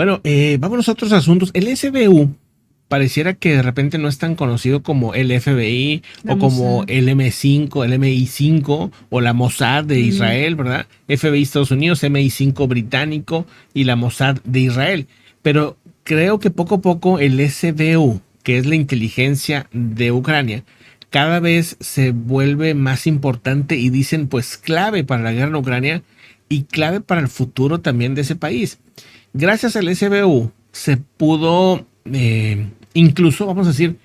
Bueno, vámonos a otros asuntos. El SBU pareciera que de repente no es tan conocido como el FBI La o como Mossad. el M5, el MI5 o la Mossad de Ujú. Israel, ¿verdad? FBI Estados Unidos, MI5 británico y la Mossad de Israel. Pero creo que poco a poco el SBU, que es la inteligencia de Ucrania, cada vez se vuelve más importante y dicen pues clave para la guerra en Ucrania y clave para el futuro también de ese país. Gracias al SBU se pudo, incluso, vamos a decir,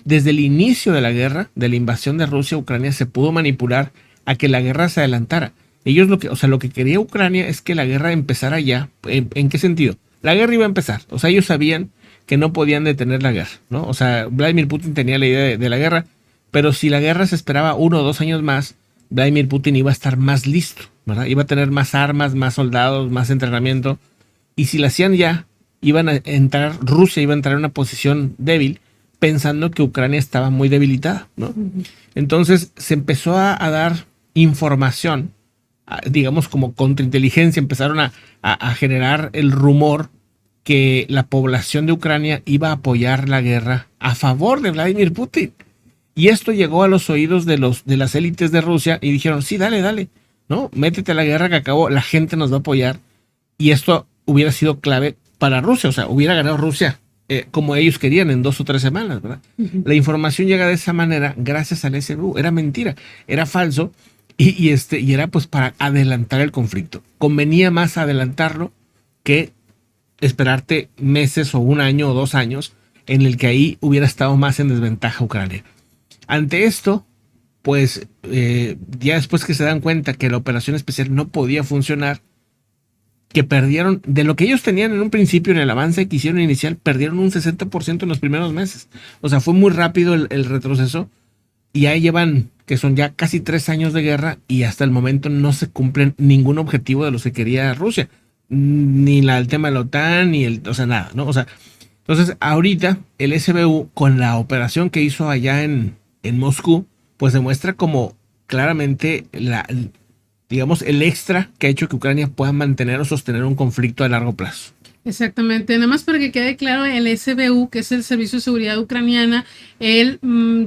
desde el inicio de la guerra, de la invasión de Rusia a Ucrania, se pudo manipular a que la guerra se adelantara. Ellos lo que quería Ucrania es que la guerra empezara ya. ¿En qué sentido? La guerra iba a empezar. O sea, ellos sabían que no podían detener la guerra, ¿no? O sea, Vladimir Putin tenía la idea de la guerra, pero si la guerra se esperaba 1 o 2 años más, Vladimir Putin iba a estar más listo, ¿verdad? Iba a tener más armas, más soldados, más entrenamiento. Y si la hacían ya, Rusia iba a entrar en una posición débil, pensando que Ucrania estaba muy debilitada, ¿no? Ujú. Entonces se empezó a dar información, digamos como contrainteligencia, empezaron a generar el rumor que la población de Ucrania iba a apoyar la guerra a favor de Vladimir Putin. Y esto llegó a los oídos de las élites de Rusia y dijeron, sí, dale, dale, ¿no? Métete a la guerra que acabó, la gente nos va a apoyar. Y esto hubiera sido clave para Rusia, o sea, hubiera ganado Rusia como ellos querían en 2 o 3 semanas, ¿verdad? Ujú. La información llega de esa manera gracias al SBU, era mentira, era falso y era pues para adelantar el conflicto. Convenía más adelantarlo que esperarte meses o 1 año o 2 años en el que ahí hubiera estado más en desventaja Ucrania. Ante esto, pues ya después que se dan cuenta que la operación especial no podía funcionar, que perdieron de lo que ellos tenían en un principio en el avance que hicieron inicial, perdieron un 60% en los primeros meses. O sea, fue muy rápido el retroceso y ya llevan, que son ya casi 3 años de guerra y hasta el momento no se cumplen ningún objetivo de los que quería Rusia. Ni el tema de la OTAN, ni o sea, nada, ¿no? O sea, entonces ahorita el SBU con la operación que hizo allá en Moscú, pues demuestra como claramente digamos, el extra que ha hecho que Ucrania pueda mantener o sostener un conflicto a largo plazo. Exactamente, nada más para que quede claro, el SBU, que es el Servicio de Seguridad Ucraniana, él,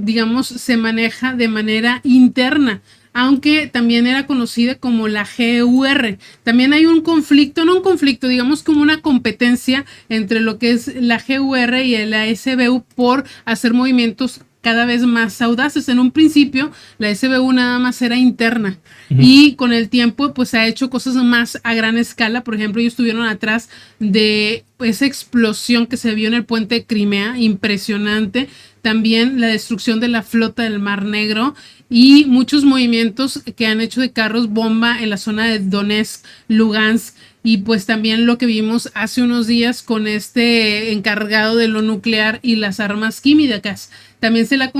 digamos, se maneja de manera interna, aunque también era conocida como la GUR. También hay un conflicto, no un conflicto, digamos como una competencia entre lo que es la GUR y la SBU por hacer movimientos cada vez más audaces. En un principio, la SBU nada más era interna y con el tiempo pues ha hecho cosas más a gran escala. Por ejemplo, ellos estuvieron atrás de esa explosión que se vio en el puente de Crimea, impresionante. También la destrucción de la flota del Mar Negro y muchos movimientos que han hecho de carros bomba en la zona de Donetsk, Lugansk, y pues también lo que vimos hace unos días con este encargado de lo nuclear y las armas químicas. También se le ha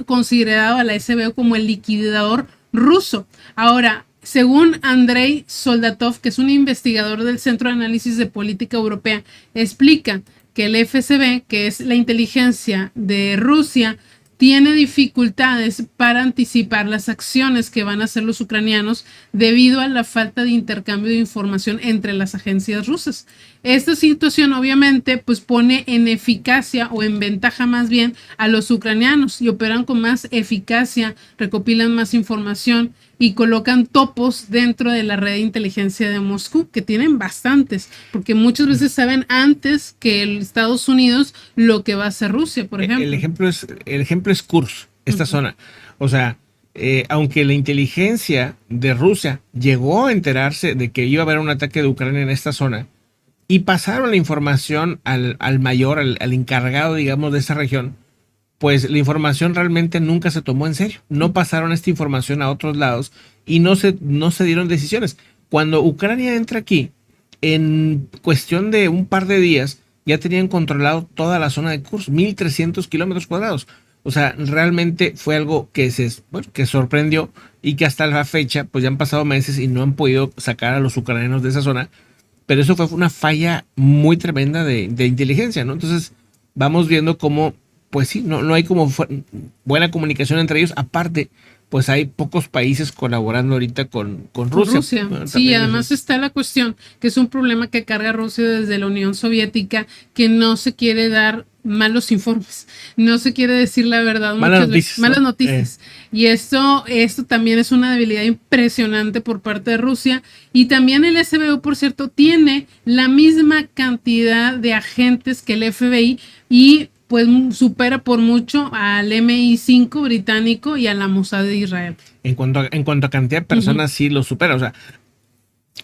considerado a la SBU como el liquidador ruso. Ahora, según Andrei Soldatov, que es un investigador del Centro de Análisis de Política Europea, explica que el FSB, que es la inteligencia de Rusia, tiene dificultades para anticipar las acciones que van a hacer los ucranianos debido a la falta de intercambio de información entre las agencias rusas. Esta situación obviamente pues pone en eficacia o en ventaja más bien a los ucranianos y operan con más eficacia, recopilan más información y colocan topos dentro de la red de inteligencia de Moscú, que tienen bastantes, porque muchas veces saben antes que el Estados Unidos lo que va a hacer Rusia, por El ejemplo. ejemplo es Kursk, esta Ujú. zona. O sea, aunque la inteligencia de Rusia llegó a enterarse de que iba a haber un ataque de Ucrania en esta zona y pasaron la información al mayor, al encargado, digamos, de esa región, pues la información realmente nunca se tomó en serio. No pasaron esta información a otros lados y no se dieron decisiones. Cuando Ucrania entra aquí, en cuestión de un par de días, ya tenían controlado toda la zona de Kursk, 1.300 kilómetros cuadrados. O sea, realmente fue algo bueno, que sorprendió y que hasta la fecha, pues ya han pasado meses y no han podido sacar a los ucranianos de esa zona. Pero eso fue una falla muy tremenda de inteligencia, ¿no? Entonces, vamos viendo cómo, pues sí, no hay como buena comunicación entre ellos, aparte pues hay pocos países colaborando ahorita con Rusia. Bueno, Sí, además está la cuestión que es un problema que carga Rusia desde la Unión Soviética, que no se quiere dar malos informes, no se quiere decir la verdad, malas noticias, malas ¿no? noticias. Y esto también es una debilidad impresionante por parte de Rusia. Y también el SBU, por cierto, tiene la misma cantidad de agentes que el FBI y pues supera por mucho al MI5 británico y a la Mossad de Israel. En cuanto a cantidad de personas, sí lo supera, o sea,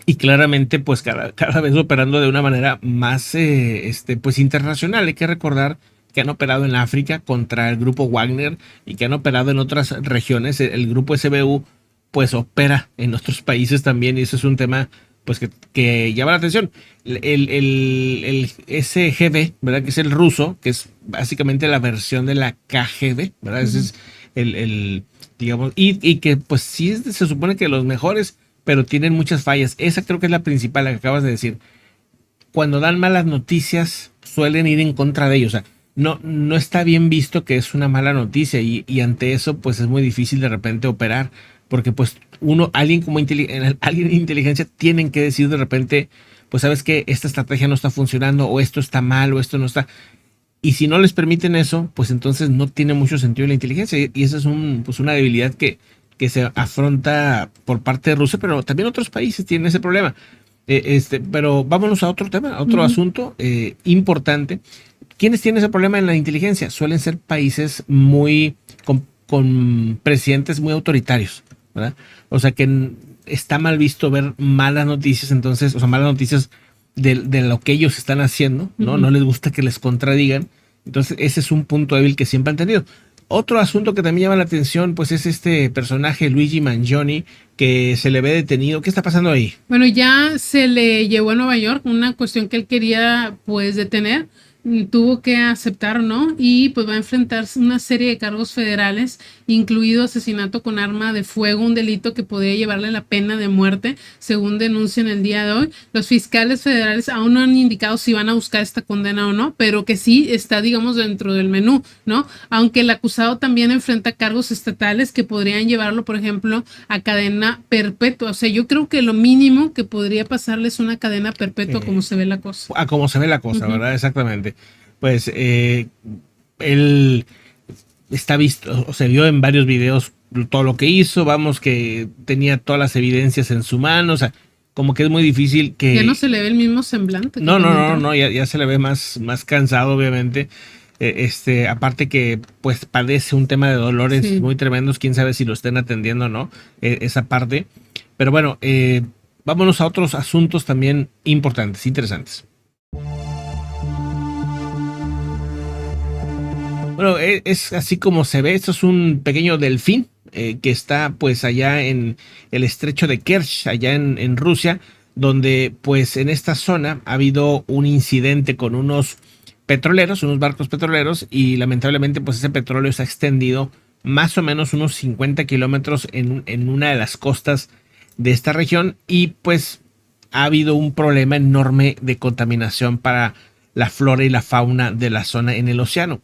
y claramente pues cada vez operando de una manera más pues internacional. Hay que recordar que han operado en África contra el grupo Wagner y que han operado en otras regiones. El grupo SBU pues opera en otros países también, y eso es un tema pues que llama la atención. El SGB, ¿verdad? Que es el ruso, que es básicamente la versión de la KGB, ¿verdad? Ese es digamos, y que pues sí se supone que los mejores, pero tienen muchas fallas. Esa creo que es la principal, la que acabas de decir. Cuando dan malas noticias, suelen ir en contra de ellos. O sea, no está bien visto que es una mala noticia, y ante eso, pues es muy difícil de repente operar, porque pues alguien alguien de inteligencia tienen que decir de repente, pues sabes que esta estrategia no está funcionando, o esto está mal, o esto no está. Y si no les permiten eso, pues entonces no tiene mucho sentido la inteligencia, y esa es pues una debilidad que se afronta por parte de Rusia, pero también otros países tienen ese problema. Pero vámonos a otro tema, a otro asunto importante. ¿Quiénes tienen ese problema en la inteligencia? Suelen ser países con presidentes muy autoritarios, ¿verdad? O sea que está mal visto ver malas noticias, entonces, o sea, malas noticias de lo que ellos están haciendo, ¿no? No les gusta que les contradigan. Entonces, ese es un punto débil que siempre han tenido. Otro asunto que también llama la atención, pues es este personaje Luigi Mangione, que se le ve detenido. ¿Qué está pasando ahí? Bueno, ya se le llevó a Nueva York, una cuestión que él quería pues detener, tuvo que aceptar, ¿no? Y pues va a enfrentar una serie de cargos federales, incluido asesinato con arma de fuego, un delito que podría llevarle la pena de muerte, según denuncian el día de hoy. Los fiscales federales aún no han indicado si van a buscar esta condena o no, pero que sí está, digamos, dentro del menú, ¿no? Aunque el acusado también enfrenta cargos estatales que podrían llevarlo, por ejemplo, a cadena perpetua. O sea, yo creo que lo mínimo que podría pasarle es una cadena perpetua, como se ve la cosa. A como se ve la cosa, ¿verdad? Exactamente. Pues él está visto, o se vio en varios videos todo lo que hizo, vamos, que tenía todas las evidencias en su mano, o sea, como que es muy difícil que... Ya no se le ve el mismo semblante. No, ya se le ve más cansado, obviamente. Aparte que pues padece un tema de dolores muy tremendos, quién sabe si lo estén atendiendo o no, esa parte. Pero bueno, vámonos a otros asuntos también importantes, interesantes. Bueno, es así como se ve. Esto es un pequeño delfín que está pues allá en el estrecho de Kerch, allá en Rusia, donde pues en esta zona ha habido un incidente con unos barcos petroleros, y lamentablemente pues ese petróleo se ha extendido más o menos unos 50 kilómetros en una de las costas de esta región, y pues ha habido un problema enorme de contaminación para la flora y la fauna de la zona en el océano.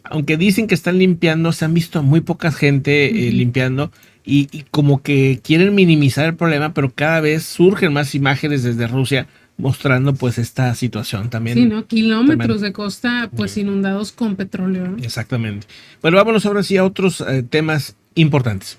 Aunque dicen que están limpiando, se han visto muy poca gente limpiando, y como que quieren minimizar el problema, pero cada vez surgen más imágenes desde Rusia mostrando pues esta situación también. Sí, ¿no? Kilómetros de costa pues inundados con petróleo, ¿no? Exactamente. Bueno, vámonos ahora sí a otros temas importantes.